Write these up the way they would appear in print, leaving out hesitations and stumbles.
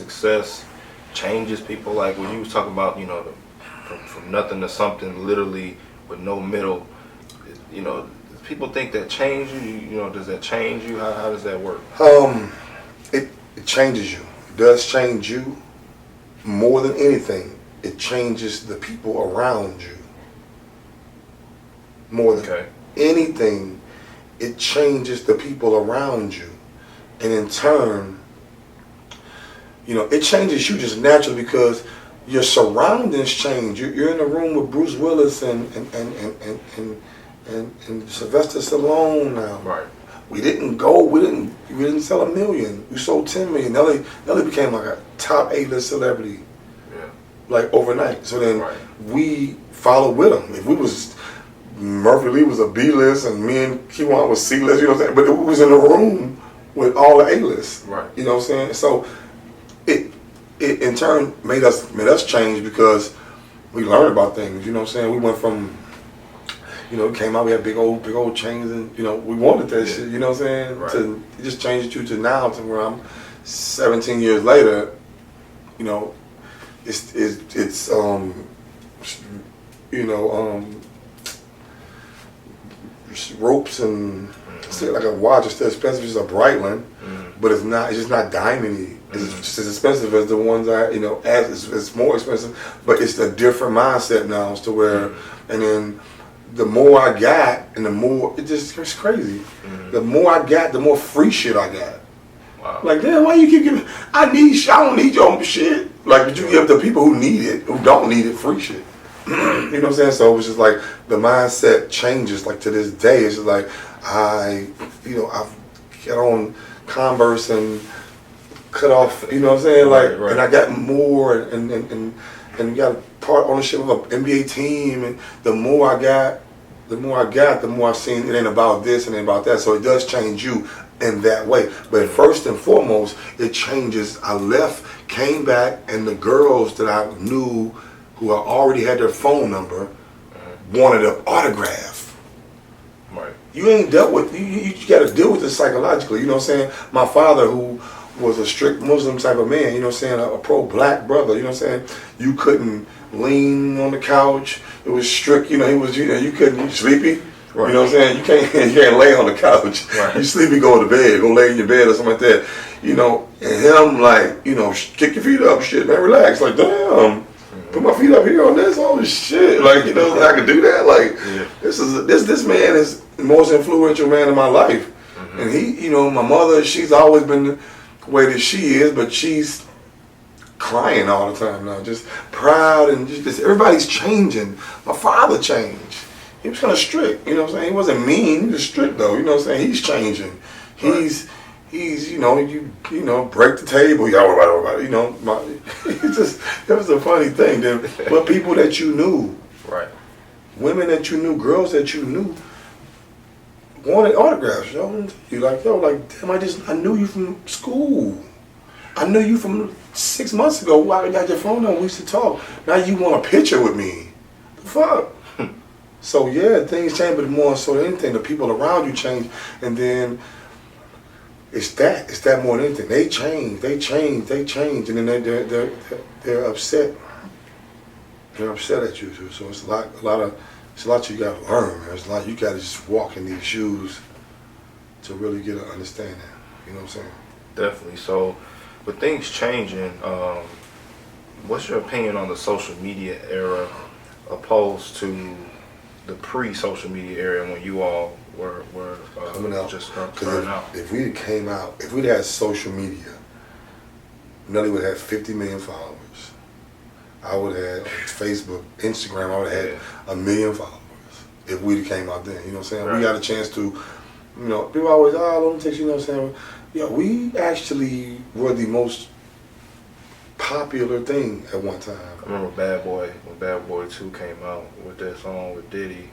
success changes people? Like when you was talking about, from nothing to something, literally with no middle. People think that change you. Does that change you? How does that work? It changes you. It does change you more than anything. It changes the people around you more than anything. It changes the people around you, and in turn, it changes you just naturally because your surroundings change. You're in a room with Bruce Willis and Sylvester Stallone now. Right. We didn't sell 1 million. We sold 10 million. Nelly became like a top A-list celebrity. Yeah. Like overnight. So then we followed with him. If we was Murphy Lee was a B-list and me and Kiwan was C-list, you know what I'm saying? But we was in a room with all the A-lists. Right. You know what I'm saying? So it in turn made us change because we learned about things, you know what I'm saying? We went from it came out, we had big old chains, and we wanted that shit, you know what I'm saying? Right. To it just changed you to now, to where I'm 17 years later, it's ropes and like a watch. It's still expensive. It's a Breitling, but it's just not diamondy. It's just as expensive as the ones it's more expensive, but it's a different mindset now as to where, and then the more I got, and the more it's crazy. The more I got, the more free shit I got. Wow. Like, damn, why you keep giving? I don't need your own shit. Like, but you give the people who need it, who don't need it, free shit. You know what I'm saying? So it was just like the mindset changes. Like to this day, it's just like I've got on Converse and cut off. You know what I'm saying? Like, and I got more, and got part ownership of an NBA team. And the more I got, the more I seen it ain't about this and ain't about that. So it does change you in that way. But first and foremost, it changes. I left, came back, and the girls that I knew, who I already had their phone number, wanted an autograph. Right. You ain't dealt with, you got to deal with it psychologically, you know what I'm saying? My father, who was a strict Muslim type of man, you know what I'm saying, a pro-black brother, you know what I'm saying? You couldn't lean on the couch, it was strict, he was, you couldn't, you sleepy, right. You know what I'm saying? You can't lay on the couch, right. You sleepy, go to bed, go lay in your bed or something like that, and him like, kick your feet up, shit, man, relax, like, damn. Put my feet up here on this, all this shit. Like, I could do that. Like, this man is the most influential man in my life. And he, my mother, she's always been the way that she is, but she's crying all the time now, just proud and just everybody's changing. My father changed. He was kind of strict, you know what I'm saying? He wasn't mean, he was strict though, you know what I'm saying? He's changing. He's break the table, it was a funny thing. But people that you knew, right, women that you knew, girls that you knew, wanted autographs, yo. You like, damn, I knew you from school. I knew you from 6 months ago. I got your phone number, we used to talk. Now you want a picture with me. The fuck? So yeah, things change, but more so than anything, the people around you change, and then it's that more than anything. They change, and then they're upset. They're upset at you too. So it's a lot you gotta learn, man. It's a lot you gotta just walk in these shoes to really get an understanding. You know what I'm saying? Definitely. So with things changing, what's your opinion on the social media era opposed to the pre-social media era when you all were coming out? Just starting out? If we'd had social media, Nelly would have 50 million followers. I would have Facebook, Instagram, I would have had 1 million followers if we came out then. You know what I'm saying? Right. We got a chance to, people always, let me take you know what I'm saying? Yeah, we actually were the most popular thing at one time. I remember when Bad Boy 2 came out with that song with Diddy.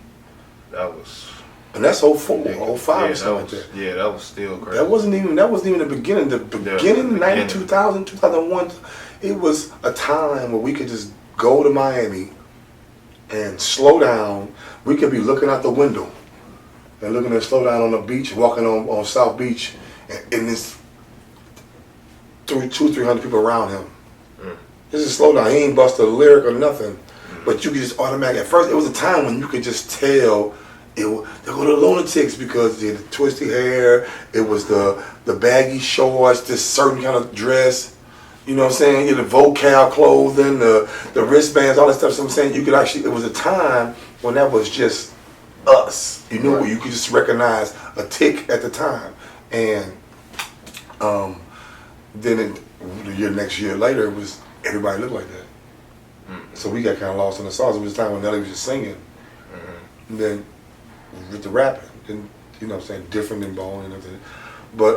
That was... And that's 04, 05, something like that. Yeah, that was still crazy. That wasn't even the beginning. The beginning, 90, 2000, 2001, it was a time where we could just go to Miami and slow down. We could be looking out the window and looking at slow down on the beach, walking on South Beach, and this 300 people around him. This is slow down. He ain't bust a lyric or nothing. But you could just automatically. At first, it was a time when you could just tell. They were the lunatics because they had the twisty hair. It was the baggy shorts, this certain kind of dress. You know what I'm saying? You had the vocal clothing, the wristbands, all that stuff. So I'm saying you could actually. It was a time when that was just us. You knew you could just recognize a tick at the time, and then the next year later, it was everybody looked like that. So we got kind of lost in the sauce. It was a time when Nelly was just singing, and then with the rapping, and you know what I'm saying, different than Bone and everything. But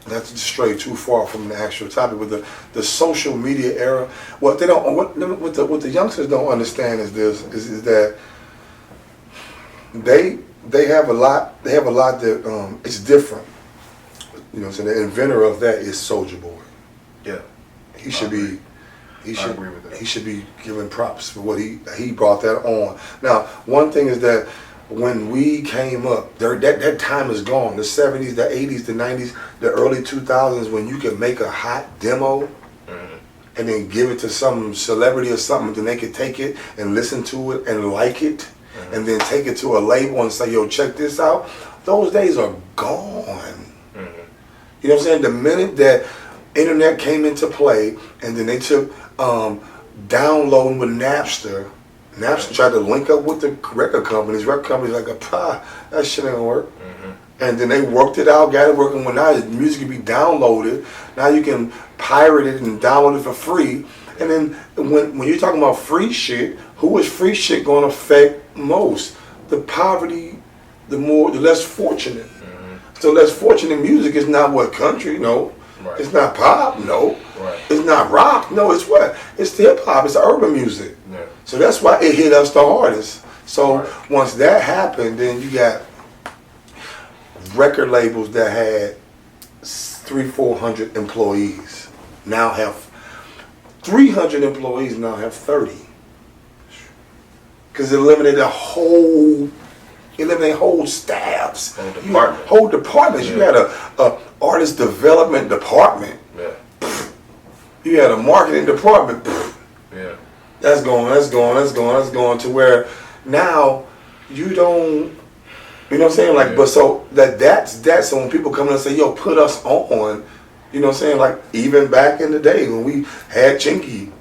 that's just straight too far from the actual topic. With the social media era, what the youngsters don't understand is that they have a lot that it's different. You know what I'm saying? The inventor of that is Soulja Boy. Yeah, he should be. I agree with that. He should be given props for what he brought that on. Now, one thing is that when we came up, that time is gone. The 70s, the 80s, the 90s, the early 2000s, when you could make a hot demo and then give it to some celebrity or something, then they could take it and listen to it and like it, and then take it to a label and say, yo, check this out. Those days are gone. You know what I'm saying? The minute that internet came into play, and then they took downloading with Napster. Napster tried to link up with the record companies. Record companies like, that shit ain't gonna work. And then they worked it out, got it working. When now the music can be downloaded, now you can pirate it and download it for free. And then when you're talking about free shit, who is free shit going to affect most? The poverty, the less fortunate. So less fortunate music is not what country, no. Right. It's not pop, no. Right. It's not rock, no. It's what? It's hip hop. It's urban music. Yeah. So that's why it hit us the hardest. So once that happened, then you got record labels that had 300-400 employees now have 300 employees now have 30, because it eliminated whole staffs, whole departments. Yeah. You had a artist development department. Yeah. You had a marketing department. Yeah. That's going to where now you don't. You know what I'm saying? Like, but so that's so when people come in and say, "Yo, put us on," you know what I'm saying? Like, even back in the day when we had Chinky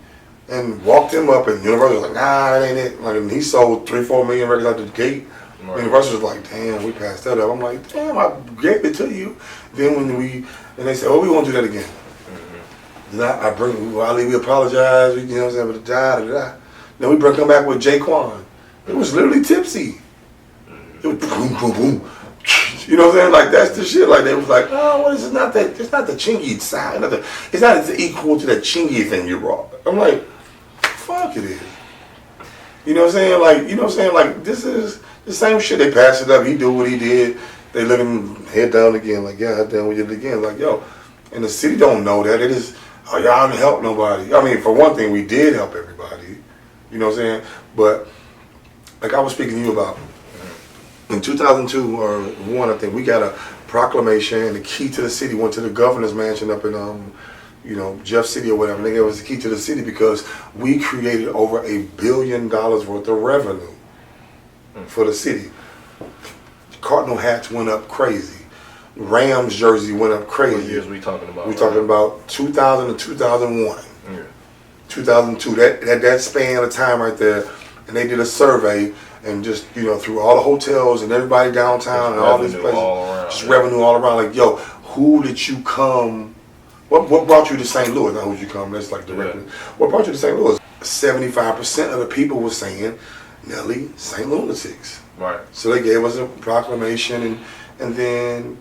and walked him up, and Universal was like, "Nah, that ain't it." Like, and he sold 3-4 million records out the gate. Right. Universal was like, "Damn, we passed that up." I'm like, "Damn, I gave it to you." Then when they said, "Oh, we won't do that again." Then we apologize. You know what I'm saying? But then we come back with Jaquan. It was literally tipsy. It was boom, boom, boom. You know what I'm saying? Like, that's the shit. Like, they was like, "Oh, well, it's not the Chingy sound. It's not equal to that Chingy thing you brought." I'm like, "Fuck it is." You know what I'm saying? Like, you know what I'm saying? Like, this is the same shit. They passed it up. He do what he did. They let him head down again. Like, yeah, head down with it again. Like, yo, and the city don't know that. It is, oh, y'all didn't help nobody. I mean, for one thing, we did help everybody. You know what I'm saying? But like I was speaking to you about, in 2002 or 1, I think, we got a proclamation, and the key to the city went to the governor's mansion up in Jeff City or whatever. I think it was the key to the city because we created over $1 billion worth of revenue for the city. Cardinal hats went up crazy. Rams jersey went up crazy. What years we talking about? We talking about 2000 to 2001. Yeah. 2002. That span of time right there, and they did a survey. And just, through all the hotels and everybody downtown and all these places, just revenue all around. Like, yo, who did you come? What brought you to St. Louis? Not who did you come? That's like directly. Yeah. What brought you to St. Louis? 75% of the people were saying, Nelly, St. Lunatics. Right. So they gave us a proclamation, and then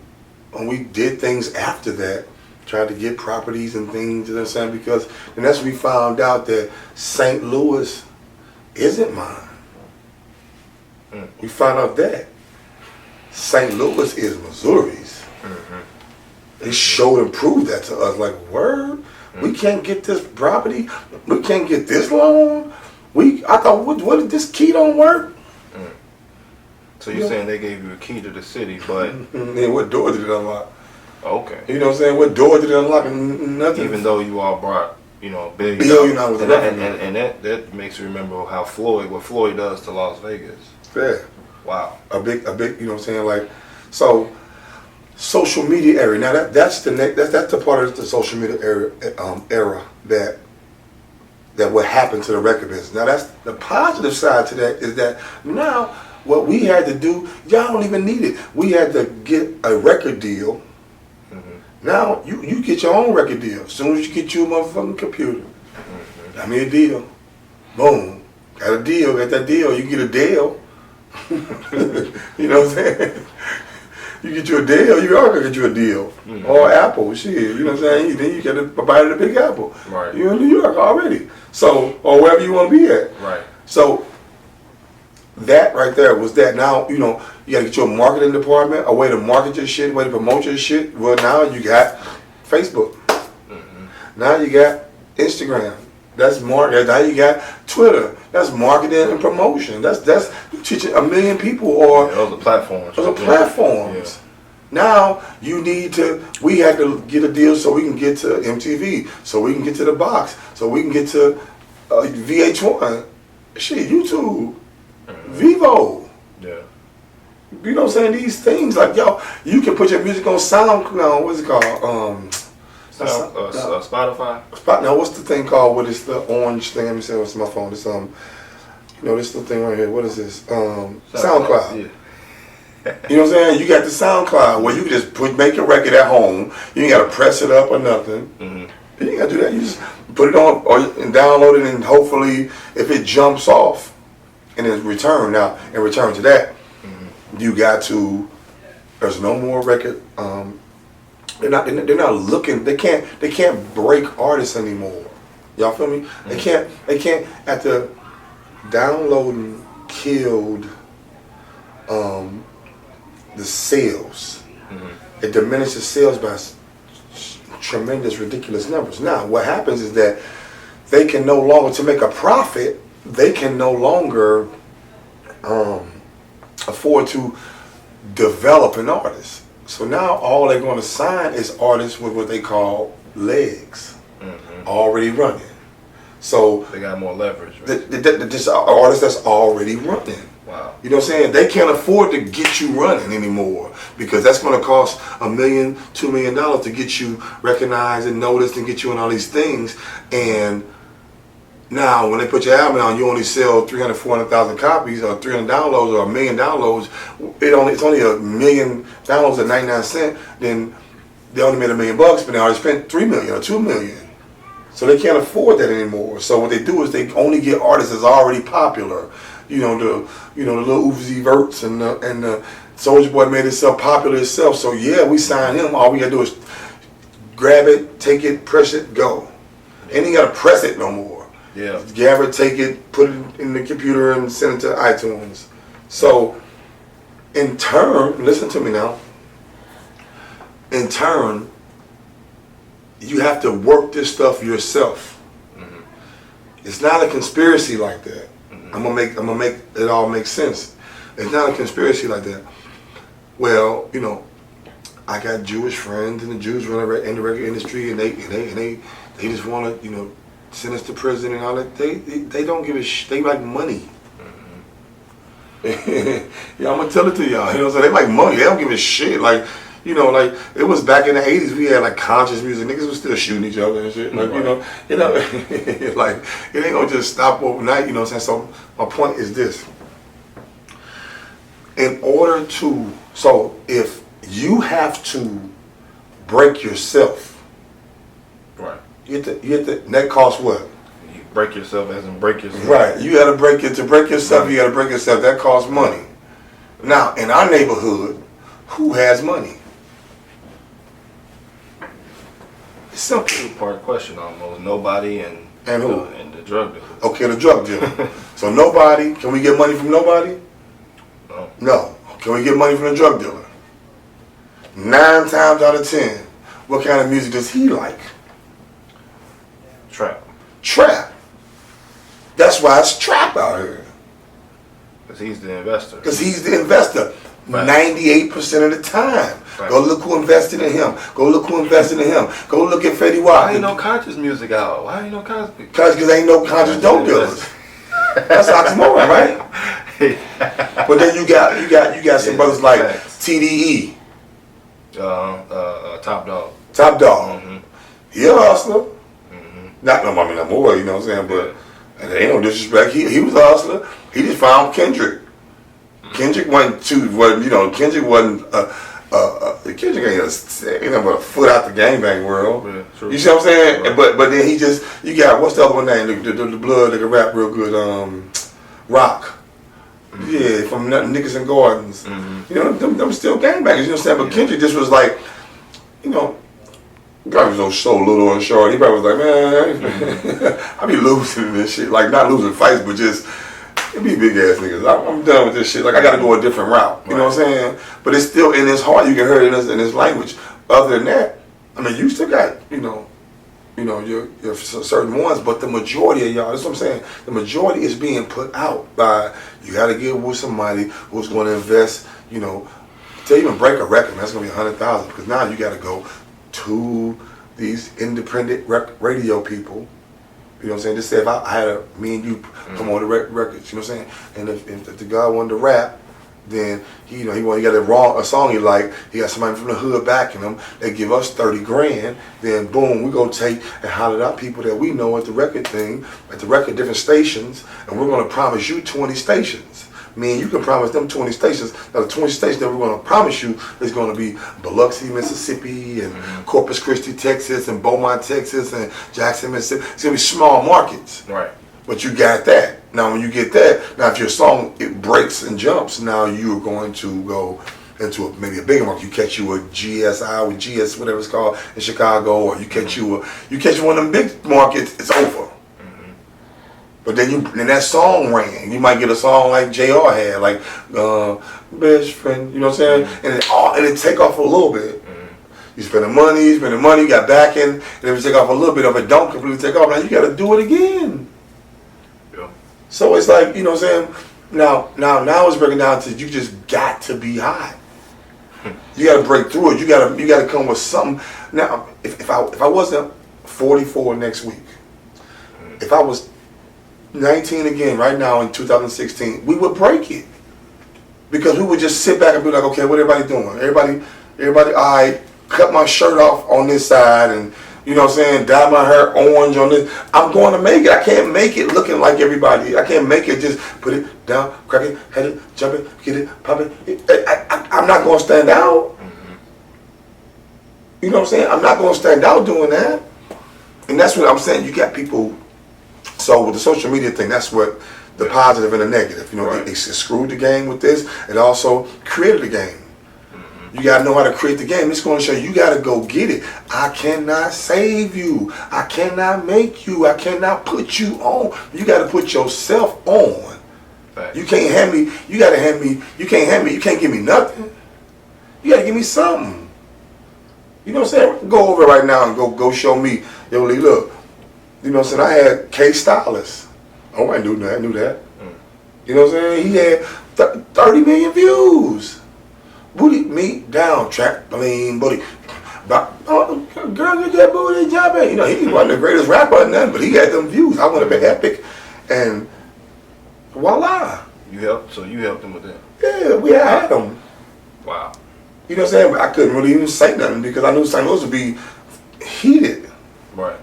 when we did things after that, tried to get properties and things, you know what I'm saying? Because, and that's when we found out that St. Louis isn't mine. We found out that St. Louis is Missouri's. They showed and proved that to us. Like, word, we can't get this property, we can't get this loan. I thought, what did this key don't work? So you're saying they gave you a key to the city, but and what door did it unlock? Okay. You know what I'm saying? What door did it unlock? Nothing. Even though you all brought, you know, billion dollars and, that makes you remember how what Floyd does to Las Vegas. Yeah. Wow. A big, you know what I'm saying? Like, so social media area. Now that's the part of the social media era that what happened to the record business. Now that's the positive side to that is that now what we had to do, y'all don't even need it. We had to get a record deal. Now you get your own record deal. As soon as you get you a motherfucking computer, got me a deal. Boom, got a deal. Got that deal. You get a deal. You know what I'm saying? You get you a deal. You are gonna get you a deal. Or Apple, shit. You know what I'm saying? Then you get a bite of the Big Apple. Right. You're in New York already. So or wherever you want to be at. Right. So that right there was that. Now, you know, you got to get your marketing department, a way to market your shit, a way to promote your shit. Well, now you got Facebook. Now you got Instagram. That's marketing. Now you got Twitter. That's marketing and promotion. That's you teaching a million people or those are platforms. Those are platforms. Yeah. Now you need to. We had to get a deal so we can get to MTV, so we can get to the Box, so we can get to VH1. Shit, YouTube. Vivo. Yeah. You know what I'm saying? These things, like, yo, you can put your music on SoundCloud. What's it called? Spotify? No, what's the thing called? What is the orange thing? Let me see what's my phone. It's, you know, this little thing right here. What is this? SoundCloud. Yeah. You know what I'm saying? You got the SoundCloud where you can just make a record at home. You ain't got to press it up or nothing. You ain't got to do that. You just put it on and download it, and hopefully if it jumps off, and then return. Now, in return to that, you got to. There's no more record. They're not looking. They can't break artists anymore. Y'all feel me? They can't. After downloading killed the sales. It diminishes sales by tremendous, ridiculous numbers. Now, what happens is that they can no longer, to make a profit, they can no longer afford to develop an artist. So now all they're going to sign is artists with what they call legs, already running. So they got more leverage. Right? This artist that's already running. Wow. You know what I'm saying? They can't afford to get you running anymore because that's going to cost $1 million, $2 million to get you recognized and noticed and get you in all these things. And now, when they put your album out, you only sell 300,000, 400,000 copies, or 300 downloads, or 1 million downloads. It's only 1 million downloads at 99 cents. Then they only made $1 million, but they already spent 3 million or 2 million. So they can't afford that anymore. So what they do is they only get artists that's already popular. You know the little Uzi Verts and the Soulja Boy made himself popular himself. So yeah, we sign him. All we gotta do is grab it, take it, press it, go. Ain't even gotta press it no more. Yeah. Grab it, take it, put it in the computer, and send it to iTunes. So, in turn, listen to me now. In turn, you have to work this stuff yourself. It's not a conspiracy like that. I'm gonna make it all make sense. It's not a conspiracy like that. Well, you know, I got Jewish friends, and the Jews run in the record industry, and they just want to, you know, send us to prison and all that. They don't give a shit. They like money. Yeah, I'm gonna tell it to y'all. You know, so they like money. They don't give a shit. Like, you know, like it was back in the '80s. We had like conscious music. Niggas was still shooting each other and shit. Like, you know, like it ain't gonna just stop overnight. You know what I'm saying? So my point is this: in order to, so if you have to break yourself, right? You have to. That costs what? You break yourself as in break yourself. Right. You got to break it. To break yourself, you got to break yourself. That costs money. Now, in our neighborhood, who has money? It's simple. Part of the question almost. Nobody and who? And the drug dealer. Okay, the drug dealer. So nobody. Can we get money from nobody? No. No. Can we get money from the drug dealer? 9 times out of 10, what kind of music does he like? Trap. That's why it's trap out here. Because he's the investor. Because he's the investor. 98% of the time. Right. Go look who invested in him. Go look who invested in him. Go look at Fetty Wap. Why ain't no conscious music out? Why ain't no conscious? Because ain't no conscious dope dealers. That's oxymoron, right? But then you got some brothers like TDE. Top Dog. Top Dog. Mm-hmm. He a hustler. Mm-hmm. Not no more, you know what I'm saying? But and there ain't no disrespect. He was a hustler. He just found Kendrick. Kendrick wasn't Kendrick wasn't Kendrick ain't but a foot out the gangbang world. Yeah, you see what I'm saying? Right. But then he just, you got, what's the other one name? The blood that can rap real good. Rock. Mm-hmm. Yeah, from Nickerson Gardens. Mm-hmm. You know, them still gangbangers. You know what I'm saying? But Kendrick just was like, you know, probably was so little and short. He probably was like, man, I be losing this shit. Like, not losing fights, but just, it be big ass niggas. I'm done with this shit. Like, I gotta go a different route. You know what I'm saying? But it's still in his heart. You can hear it in his language. Other than that, I mean, you still got, you know, your certain ones, but the majority of y'all, that's what I'm saying. The majority is being put out by, you gotta get with somebody who's gonna invest, you know, to even break a record, that's gonna be 100,000, because now you gotta go to these independent radio people. You know what I'm saying? Just say if I had me and you promote the records, you know what I'm saying? And if the guy wanted to rap, then he got a song he like, he got somebody from the hood backing him, they give us 30 grand, then boom, we go take and holler out people that we know at the record thing, at the record different stations, and we're gonna promise you 20 stations. Me and you can promise them 20 stations. Now the 20 stations that we're going to promise you is going to be Biloxi, Mississippi, and Corpus Christi, Texas, and Beaumont, Texas, and Jackson, Mississippi. It's going to be small markets. Right. But you got that. Now when you get that, now if your song, it breaks and jumps, now you're going to go into maybe a bigger market. You catch you a GSI with GS, whatever it's called, in Chicago, or you catch one of them big markets, it's over. But then that song ran. You might get a song like JR had, like Best Friend, you know what I'm saying? And it take off a little bit. You spending money, you got backing, and if you take off a little bit of it, don't completely take off. Now you got to do it again. Yeah. So it's like, you know what I'm saying? Now it's breaking down to you just got to be hot. You got to break through it. You got to come with something. Now, if I wasn't 44 next week, if I was 19 again right now in 2016, we would break it. Because we would just sit back and be like, okay, what everybody doing? Everybody, I cut my shirt off on this side and, you know what I'm saying, dye my hair orange on this. I'm going to make it. I can't make it looking like everybody. I can't make it just put it down, crack it, head it, jump it, get it, pop it. I'm not going to stand out. You know what I'm saying? I'm not going to stand out doing that. And that's what I'm saying. You got people. So with the social media thing, that's what the positive and the negative. You know, right. They screwed the game with this. It also created the game. You got to know how to create the game. It's going to show you got to go get it. I cannot save you. I cannot make you. I cannot put you on. You got to put yourself on. Right. You can't hand me. You got to hand me. You can't hand me. You can't give me nothing. You got to give me something. You know what I'm saying? Go over right now and go show me. Yo, Lee, look. You know what I'm saying? I had K Stylist. Oh, I knew that. You know what I'm saying? He had 30 million views. Booty, meat, down, trampoline, booty. Girl, get that booty jumping. You know, he wasn't the greatest rapper or nothing, but he had them views. I want to be epic. And voila. You helped him with that? Yeah, we had him. Wow. You know what I'm saying? But I couldn't really even say nothing because I knew St. Louis would be heated. Right.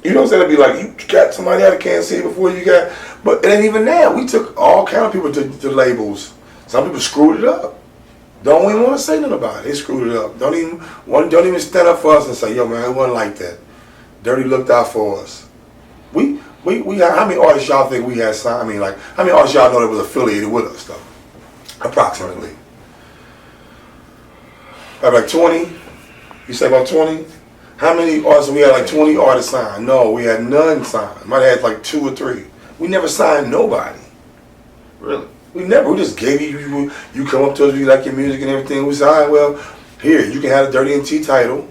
You know what I'm saying? It'd be like, you got somebody out of Kansas City before you got, but it ain't even that. We took all kind of people to labels. Some people screwed it up. Don't even want to say nothing about it. They screwed it up. Don't even stand up for us and say, yo man, it wasn't like that. Derrty looked out for us. We had, how many artists y'all think we had signed? I mean, like, how many artists y'all know that was affiliated with us though? Approximately. Like 20? You say about 20? How many artists? We had like 20 artists signed. No, we had none signed. Might have had like 2 or 3. We never signed nobody. Really? We just gave you come up to us, we like your music and everything. We said, all right, well, here, you can have a Derrty Ent title.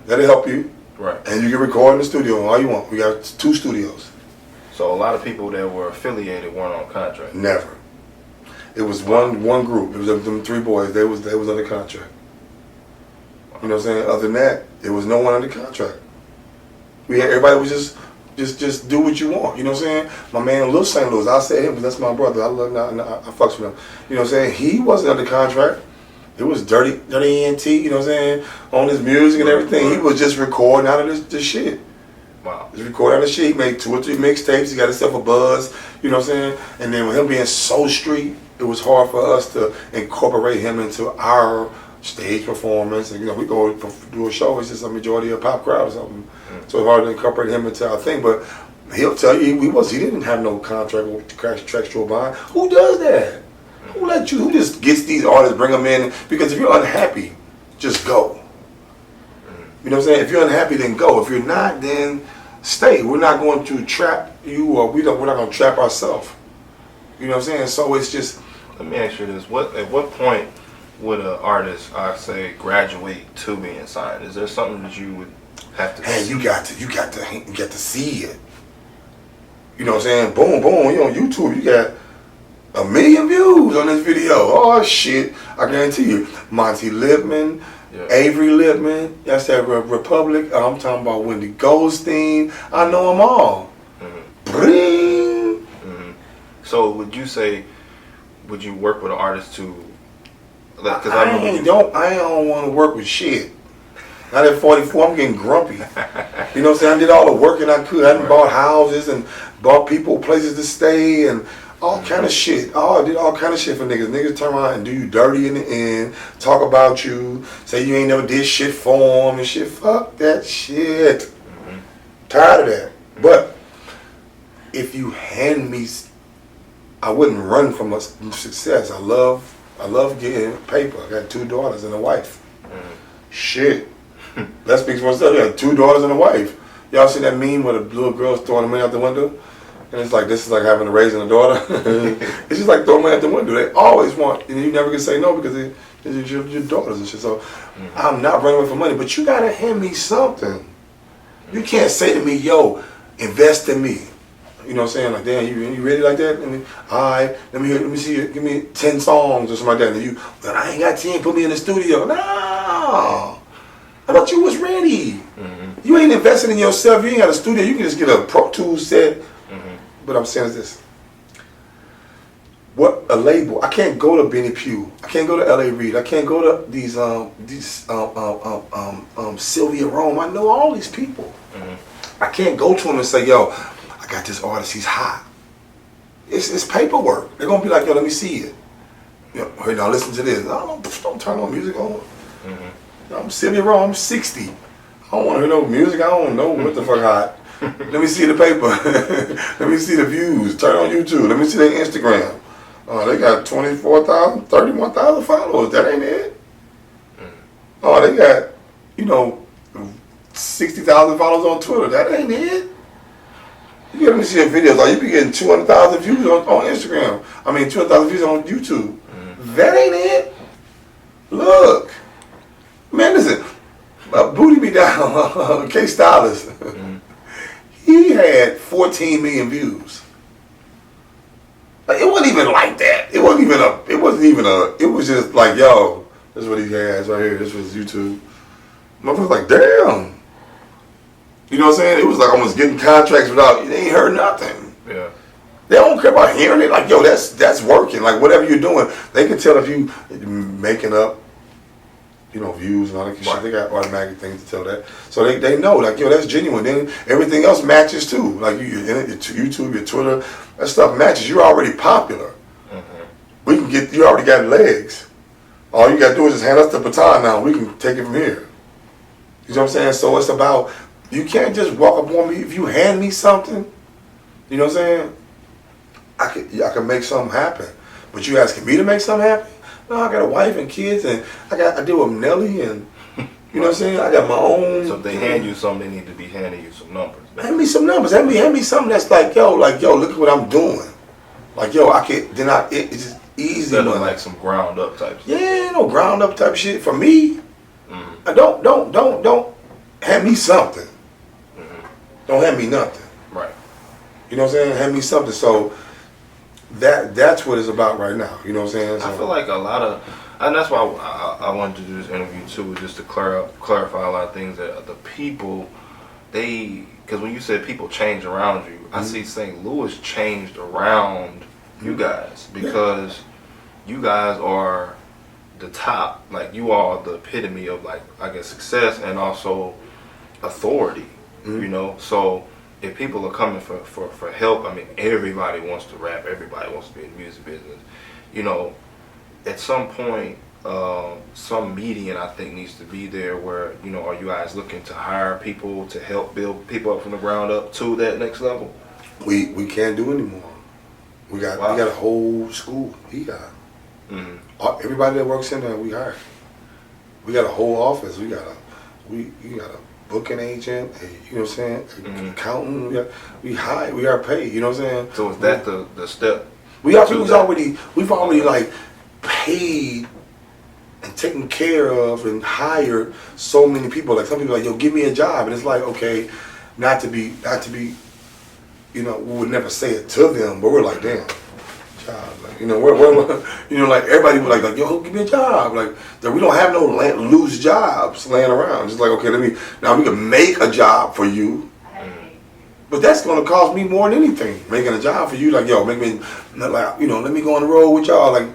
That'll help you. Right. And you can record in the studio all you want. We got 2 studios. So a lot of people that were affiliated weren't on contract? Never. It was one group. It was them 3 boys. They was under contract. You know what I'm saying? Other than that, there was no one under contract. Everybody was just do what you want. You know what I'm saying? My man Lil St. Louis, I say him because that's my brother. I love him. I fucks with him. You know what I'm saying? He wasn't under contract. It was Derrty Ent, you know what I'm saying? On his music and everything. He was just recording out of this shit. Wow. Just recording out of shit. He made 2 or 3 mixtapes. He got himself a buzz. You know what I'm saying? And then with him being so street, it was hard for us to incorporate him into our stage performance. And, you know, we go do a show. It's just a majority of pop crowd or something. So it's hard to incorporate him into our thing. But he'll tell you he didn't have no contract with Contractual Bond. Who does that? Who just gets these artists, bring them in? Because if you're unhappy, just go. You know what I'm saying? If you're unhappy, then go. If you're not, then stay. We're not going to trap you, or we're not going to trap ourselves. You know what I'm saying? So it's just. Let me ask you this: at what point would an artist, I say, graduate to being signed? Is there something that you would have to? Hey, you got to see it. You know what I'm saying? Boom, boom. You on YouTube? You got 1 million views on this video. Oh shit! I guarantee you, Monty Lipman, Avery Lipman, that's that Republic. I'm talking about Wendy Goldstein. I know them all. Bring. So would you say, would you work with an artist to? Like, I don't want to work with shit. Not at 44, I'm getting grumpy. You know what I'm saying? I did all the working I could. I bought houses and bought people places to stay and all kind of shit. Oh, I did all kind of shit for niggas. Niggas turn around and do you dirty in the end, talk about you, say you ain't never did shit for them and shit. Fuck that shit. Tired of that. But if you hand me, I wouldn't run from a success. I love getting paper. I got 2 daughters and a wife. Shit. That speaks for itself. I got 2 daughters and a wife. Y'all see that meme where the little girl's throwing the money out the window? And it's like, this is like having a raising a daughter. It's just like throwing money out the window. They always want, and you never can say no because it's your daughters and shit. So I'm not running away from money, but you gotta hand me something. You can't say to me, yo, invest in me. You know what I'm saying? Like, damn, you ready like that? Alright, let me see you, give me 10 songs or something like that. And you, but I ain't got 10, put me in the studio. No. I thought you was ready. You ain't investing in yourself. You ain't got a studio. You can just get a Pro Tools set. But I'm saying is this. What a label. I can't go to Benny Pugh. I can't go to L.A. Reid. I can't go to these Sylvia Rome. I know all these people. I can't go to them and say, yo, I got this artist. He's hot. It's paperwork. They're going to be like, yo, let me see it. You know, hey, now listen to this. Don't turn no music on. I'm Sylvia Rome. I'm 60. I don't want to hear no music. I don't know what the fuck hot. Let me see the paper. Let me see the views. Turn on YouTube. Let me see their Instagram. They got 24,000, 31,000 followers. That ain't it. Oh, they got, 60,000 followers on Twitter. That ain't it. You let me see your videos. Like, you be getting 200,000 views on Instagram. 200,000 views on YouTube. That ain't it. Look. Man, listen. Booty Me Down, K Stylist. He had 14 million views. Like, it wasn't even like that. It was just like, yo, this is what he has right here. This was YouTube. Motherfuckers like, damn. You know what I'm saying? It was like almost getting contracts without, they ain't heard nothing. Yeah. They don't care about hearing it. Like, yo, that's working. Like, whatever you're doing, they can tell if you making up, views and all that shit. They got automatic things to tell that. So they know, like, yo, that's genuine. Then everything else matches too. Like, your YouTube, your Twitter, that stuff matches. You're already popular. You already got legs. All you got to do is just hand us the baton now. We can take it from here. You know what I'm saying? So it's about, you can't just walk up on me. If you hand me something, you know what I'm saying? I can make something happen. But you asking me to make something happen? No, I got a wife and kids, and I deal with Nelly, and you know what I'm saying? I got my own. So if they hand you something, they need to be handing you some numbers. Hand me some numbers. Hand me something that's like, yo, look at what I'm doing. Like, yo, it's just easy. Instead of like some ground up type stuff. Yeah, no ground up type shit. For me, I don't hand me something. Don't hand me nothing. Right. You know what I'm saying? Hand me something. So that's what it's about right now. You know what I'm saying? So, I feel like a lot of, and that's why I wanted to do this interview too, just to clarify a lot of things that the people, because when you said people change around you, I see St. Louis changed around you guys, because you guys are the top, like you are the epitome of, like, I guess, success and also authority, you know. So if people are coming for help, I mean, everybody wants to rap, everybody wants to be in the music business, you know. At some point, some median, I think, needs to be there where, you know, are you guys looking to hire people to help build people up from the ground up to that next level? we can't do anymore. We got a whole school. We got everybody that works in there. We hire. We got a whole office. We got a booking agent. You know what I'm saying? Accountant. We hire. We are paid. You know what I'm saying? So is that the step? We've already like paid and taken care of and hired so many people. Like some people are like, yo, give me a job, and it's like, okay, not to be, you know, we would never say it to them, but we're like, damn, job, like, you know, we're you know, like everybody was like, yo, give me a job, like we don't have no loose jobs laying around. Just like, okay, now we can make a job for you. But that's gonna cost me more than anything. Making a job for you, like, yo, make me, like, you know, let me go on the road with y'all. Like,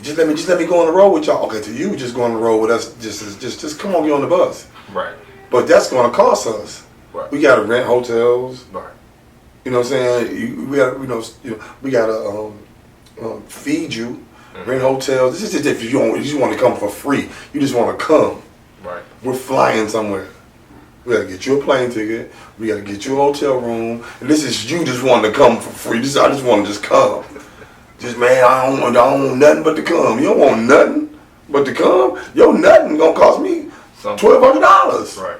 just let me go on the road with y'all. Okay, to you, just go on the road with us. Just come on, get on the bus. Right. But that's gonna cost us. Right. We gotta rent hotels. Right. You know what I'm saying? We gotta feed you, rent hotels. This is just if you just want to come for free. You just want to come. Right. We're flying somewhere. We gotta get you a plane ticket. We gotta get you a hotel room. And this is you just wanting to come for free. I just want to just come. Just, man, I don't want nothing but to come. You don't want nothing but to come. Your nothing gonna cost me $1,200. Right.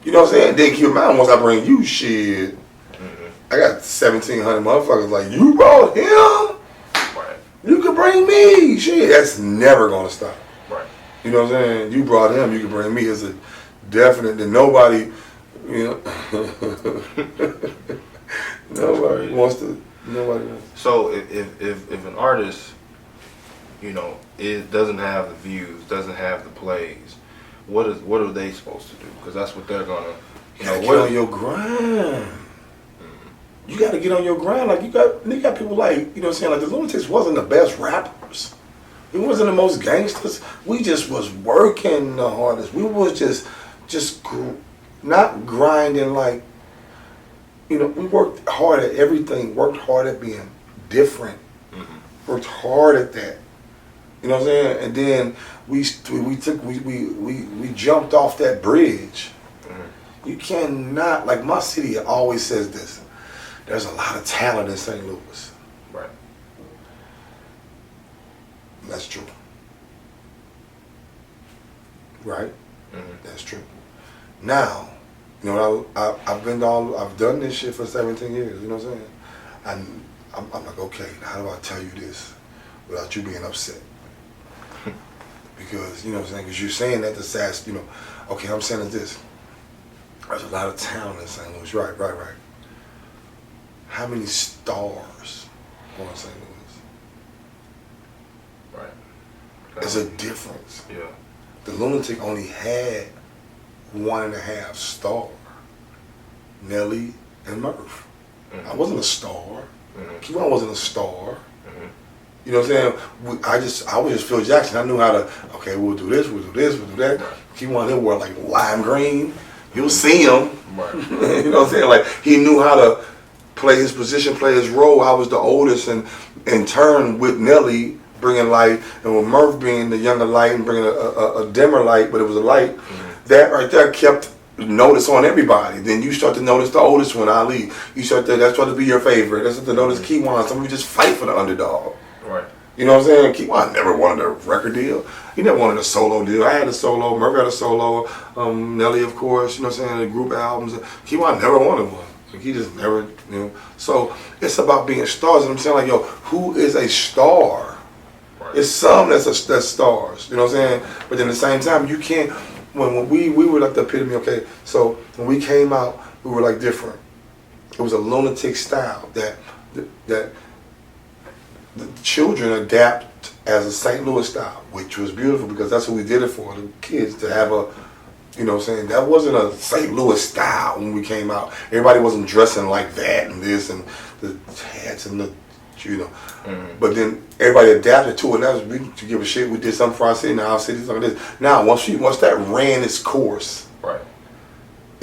You know what I'm saying? Then keep in mind, once I bring you shit, I got 1,700 motherfuckers like, you brought him. Right. You could bring me shit. That's never gonna stop. Right. You know what I'm saying? You brought him. You could bring me. It's a definite that nobody, you know, nobody wants to. So if an artist, you know, doesn't have the views, doesn't have the plays, what are they supposed to do? Because that's what they're gonna, you know, get on your grind. You got to get on your grind. Like you got people like, you know what I'm saying, like the Lunatics wasn't the best rappers. We wasn't the most gangsters. We just was working the hardest. We was just not grinding like, you know, we worked hard at everything, worked hard at being different, worked hard at that. You know what I'm saying? And then we jumped off that bridge. You cannot, like my city always says this, there's a lot of talent in St. Louis. Right. That's true. Right? That's true. Now, you know, I've done this shit for 17 years, you know what I'm saying? I'm like, okay, how do I tell you this without you being upset? Because, you know what I'm saying, because you're saying that to sass, you know, okay, I'm saying this. There's a lot of talent in St. Louis. Right. How many stars are in St. Louis? Right. There's a difference. Yeah. The Lunatic only had 1.5 star. Nelly and Murph. I wasn't a star. Keon wasn't a star. You know what I'm saying? I was just Phil Jackson. I knew how to, okay, we'll do this, we'll do that. Right. Keon, they wore like lime green. You'll see him. Right. You know what I'm saying? Like, he knew how to play his position, play his role. I was the oldest, and in turn with Nelly bringing light, and with Murph being the younger light and bringing a dimmer light, but it was a light. That right there kept notice on everybody. Then you start to notice the oldest one, Ali. You start to, that's to be your favorite. That's to notice Keon. Some of you just fight for the underdog. Right. You know what I'm saying? Keon never wanted a record deal. He never wanted a solo deal. I had a solo. Murph had a solo. Nelly, of course. You know what I'm saying? The group albums. Keon never wanted one. Like, he just never, you know. So it's about being stars. And I'm saying, like, yo, who is a star? Right. It's some that's stars. You know what I'm saying? But then at the same time, you can't. When we were like the epitome. Okay, so when we came out, we were like different. It was a Lunatic style that the children adapt as a St. Louis style, which was beautiful because that's what we did it for, the kids to have a, you know what I'm saying, that wasn't a St. Louis style when we came out. Everybody wasn't dressing like that and this and the hats and the, you know. But then everybody adapted to it, and that was, we to give a shit, we did something for our city, now our city's like this. Now, once that ran its course, right.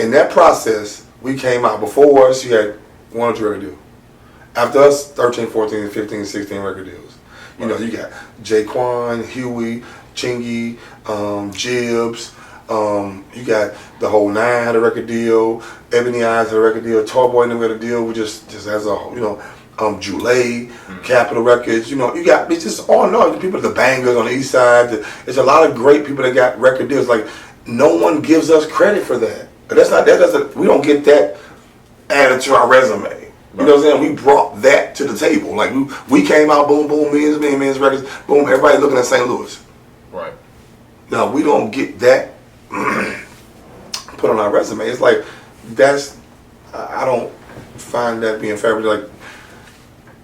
in that process, we came out. Before us, you had 1 or 2 record deals. After us, 13, 14, 15, 16 record deals. You know, you got Jaquan, Huey, Chingy, Jibbs. You got the whole 9 had a record deal. Ebony Eyes had a record deal. Tallboy and them had a deal. We just as a, you know, Jule, Capitol Records. You know, you got, it's just all in all, the people, the Bangers on the east side. There's a lot of great people that got record deals. Like, no one gives us credit for that. But that's not, that doesn't, we don't get that added to our resume. You know what I'm saying? We brought that to the table. Like, we came out, boom, boom, millions records, boom, everybody looking at St. Louis. Right. Now, we don't get that put on our resume. It's like, that's, I don't find that being fair. But like,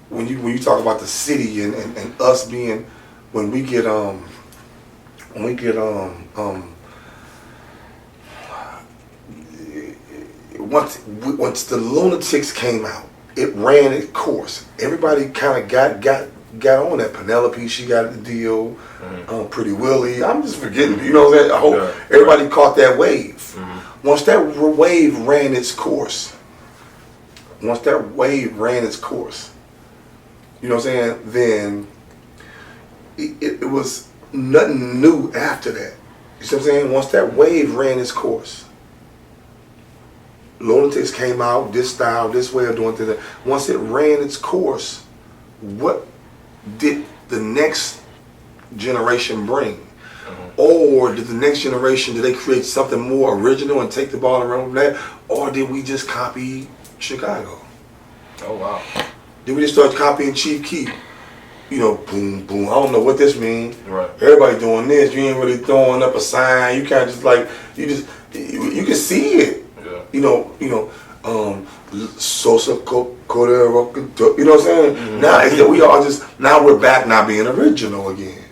when you talk about the city and us being, when we get once the Lunatics came out, it ran its course. Everybody kind of got on that. Penelope, she got the deal. Pretty Willie, I'm just forgetting. You know what I'm saying? I hope everybody caught that wave. Once that wave ran its course, you know what I'm saying? Then it was nothing new after that. You see what I'm saying? Once that wave ran its course, Lunatics came out, this style, this way of doing things. Once it ran its course, what did the next generation bring? Or did the next generation, did they create something more original and take the ball and run with that? Or did we just copy Chicago? Oh, wow. Did we just start copying Chief Keef? You know, boom, boom. I don't know what this means. Right. Everybody doing this. You ain't really throwing up a sign. You can't just like, you can see it. Yeah. You know, Sosa Cordero, you know what I'm saying? Now we all just, now we're back now being original again.